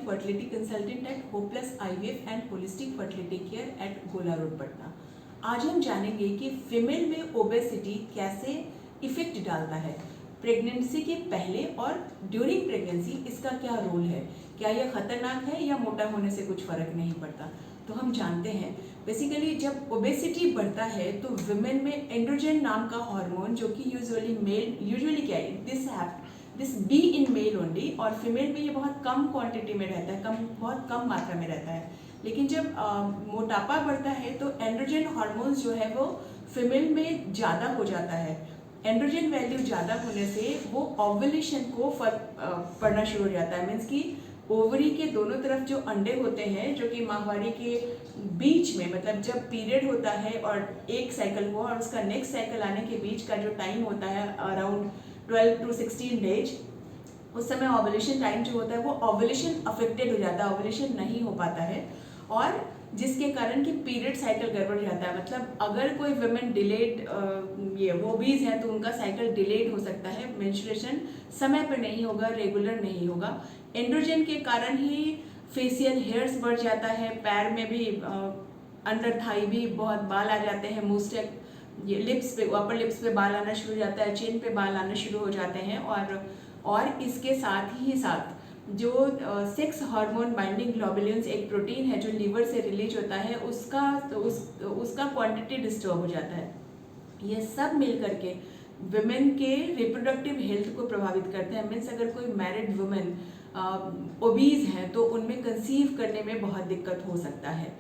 fertility consultant at Hopeless IVF and Holistic Fertility Care at गोला road Patna. आज हम जानेंगे कि फीमेल में ओबेसिटी कैसे इफेक्ट डालता है, प्रेगनेंसी के पहले और ड्यूरिंग प्रेगनेंसी इसका क्या रोल है, क्या यह खतरनाक है या मोटा होने से कुछ फर्क नहीं पड़ता। तो हम जानते हैं बेसिकली जब ओबेसिटी बढ़ता है तो विमेन में एंड्रोजन नाम का हार्मोन, जो कि यूजुअली क्या है, this be in male only, और फीमेल में ये बहुत कम क्वांटिटी में रहता है, बहुत कम मात्रा में रहता है। लेकिन जब मोटापा बढ़ता है तो एंड्रोजन हार्मोन्स जो है वो फीमेल में ज़्यादा हो जाता है। एंड्रोजन वैल्यू ज़्यादा होने से वो ओव्यूलेशन को फर्क पड़ना शुरू हो जाता है। मीन्स कि ओवरी के दोनों तरफ जो अंडे होते हैं, जो कि माहवारी के बीच में, मतलब जब पीरियड होता है और एक साइकिल हुआ और उसका नेक्स्ट साइकिल आने के बीच का जो टाइम होता है अराउंड 12 to 16 डेज, उस समय ओवुलेशन टाइम जो होता है वो ओवुलेशन अफेक्टेड हो जाता है, ओवुलेशन नहीं हो पाता है, और जिसके कारण कि पीरियड साइकिल गड़बड़ जाता है। मतलब अगर कोई वुमेन डिलेड ओबीज है तो उनका साइकिल डिलेड हो सकता है, मेंस्ट्रुएशन समय पर नहीं होगा, रेगुलर नहीं होगा। एंड्रोजन के कारण ही फेशियल हेयर्स बढ़ जाता है, पैर में भी अंडर थाई भी बहुत बाल आ जाते हैं, मुस्टैक, ये लिप्स पे, अपर लिप्स पे बाल आना शुरू हो जाता है, चिन पे बाल आना शुरू हो जाते हैं। और इसके साथ ही साथ जो सेक्स हार्मोन बाइंडिंग ग्लोबुलिन्स एक प्रोटीन है जो लीवर से रिलीज होता है, उसका क्वांटिटी डिस्टर्ब हो जाता है। ये सब मिल करके वुमेन के रिप्रोडक्टिव हेल्थ को प्रभावित करते हैं। मीन्स अगर कोई मैरिड वुमेन ओबीज है तो उनमें कंसीव करने में बहुत दिक्कत हो सकता है।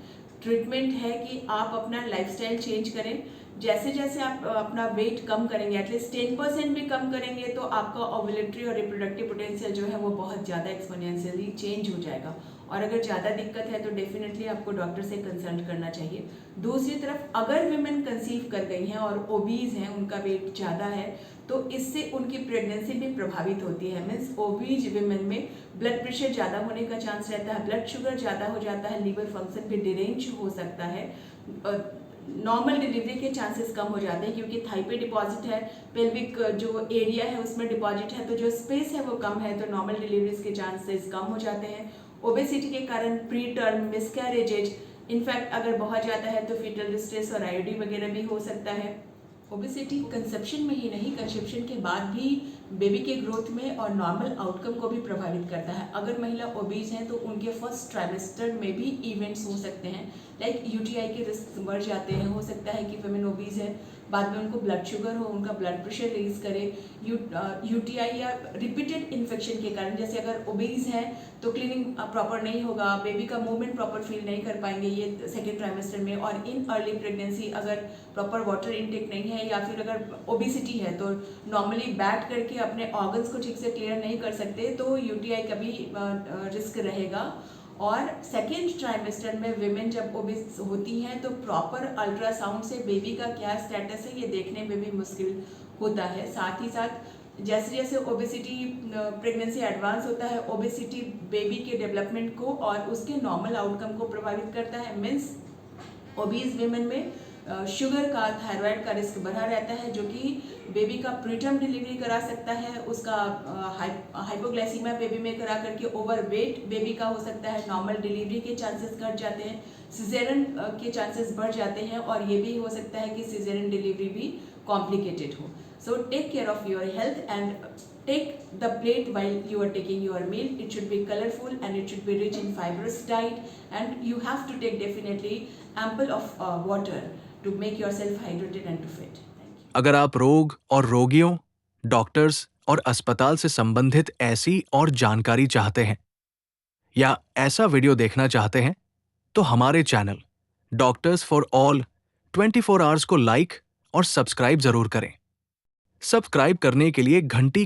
ट्रीटमेंट है कि आप अपना लाइफस्टाइल चेंज करें। जैसे जैसे आप अपना वेट कम करेंगे, एटलीस्ट 10% भी कम करेंगे, तो आपका ओवुलेटरी और रिप्रोडक्टिव पोटेंशियल जो है वो बहुत ज़्यादा एक्सपोनेंशियली चेंज हो जाएगा। और अगर ज़्यादा दिक्कत है तो डेफिनेटली आपको डॉक्टर से कंसल्ट करना चाहिए। दूसरी तरफ अगर विमेन कंसीव कर गई हैं और ओबीज हैं, उनका वेट ज़्यादा है, तो इससे उनकी प्रेगनेंसी भी प्रभावित होती है। मीन्स ओबीज विमेन में ब्लड प्रेशर ज़्यादा होने का चांस रहता है, ब्लड शुगर ज़्यादा हो जाता है, लीवर फंक्शन भी डिरेंज हो सकता है, नॉर्मल डिलीवरी के चांसेस कम हो जाते हैं क्योंकि थाई पे डिपॉजिट है, पेल्विक जो एरिया है उसमें डिपॉजिट है, तो जो स्पेस है वो कम है, तो नॉर्मल डिलीवरीज के चांसेस कम हो जाते हैं। ओबेसिटी के कारण प्री टर्म मिसकैरेजेज, इनफैक्ट अगर बहुत ज़्यादा है तो फीटल डिस्ट्रेस और आईओडी वगैरह भी हो सकता है। ओबेसिटी कंसेप्शन में ही नहीं, कंसेप्शन के बाद भी बेबी के ग्रोथ में और नॉर्मल आउटकम को भी प्रभावित करता है। अगर महिला ओबीज हैं तो उनके फर्स्ट ट्राइमेस्टर में भी इवेंट्स हो सकते हैं, लाइक यूटीआई के रिस्क बढ़ जाते हैं। हो सकता है कि वुमेन ओबीज है, बाद में उनको ब्लड शुगर हो, उनका ब्लड प्रेशर रेज करे, यूटीआई या रिपीटेड इन्फेक्शन के कारण, जैसे अगर ओबीज है तो क्लीनिंग प्रॉपर नहीं होगा, बेबी का मूवमेंट प्रॉपर फील नहीं कर पाएंगे ये सेकेंड ट्राइमेस्टर में, और इन अर्ली प्रेगनेंसी अगर प्रॉपर वाटर इनटेक नहीं है या फिर अगर ओबेसिटी है तो नॉर्मली बैठ करके अपने ऑर्गन्स को ठीक से क्लियर नहीं कर सकते, तो यूटीआई का भी रिस्क रहेगा। और सेकेंड ट्राइमेस्टर में विमेन जब ओबेस होती हैं तो प्रॉपर अल्ट्रासाउंड से बेबी का क्या स्टेटस है ये देखने में भी मुश्किल होता है। साथ ही साथ जैसे जैसे ओबेसिटी प्रेगनेंसी एडवांस होता है, ओबेसिटी बेबी के डेवलपमेंट को और उसके नॉर्मल आउटकम को प्रभावित करता है। मीन्स ओबीज विमेन में शुगर का, थायराइड का रिस्क बढ़ा रहता है, जो कि बेबी का प्रीटर्म डिलीवरी करा सकता है, उसका हाइपोग्लाइसीमिया बेबी में करा करके ओवरवेट बेबी का हो सकता है, नॉर्मल डिलीवरी के चांसेस घट जाते हैं, सिजेरियन के चांसेस बढ़ जाते हैं, और ये भी हो सकता है कि सिजेरियन डिलीवरी भी कॉम्प्लिकेटेड हो। So take care of your health and take the plate while you are taking your meal. It should be colorful and it should be rich in fibrous diet, and you have to take definitely ample of water to make yourself hydrated and to fit. Thank you. अगर आप रोग और रोगियों, doctors और अस्पताल से संबंधित ऐसी और जानकारी चाहते हैं या ऐसा वीडियो देखना चाहते हैं, तो हमारे channel doctors for all 24 hours को लाइक और सब्सक्राइब जरूर करें। सब्सक्राइब करने के लिए घंटी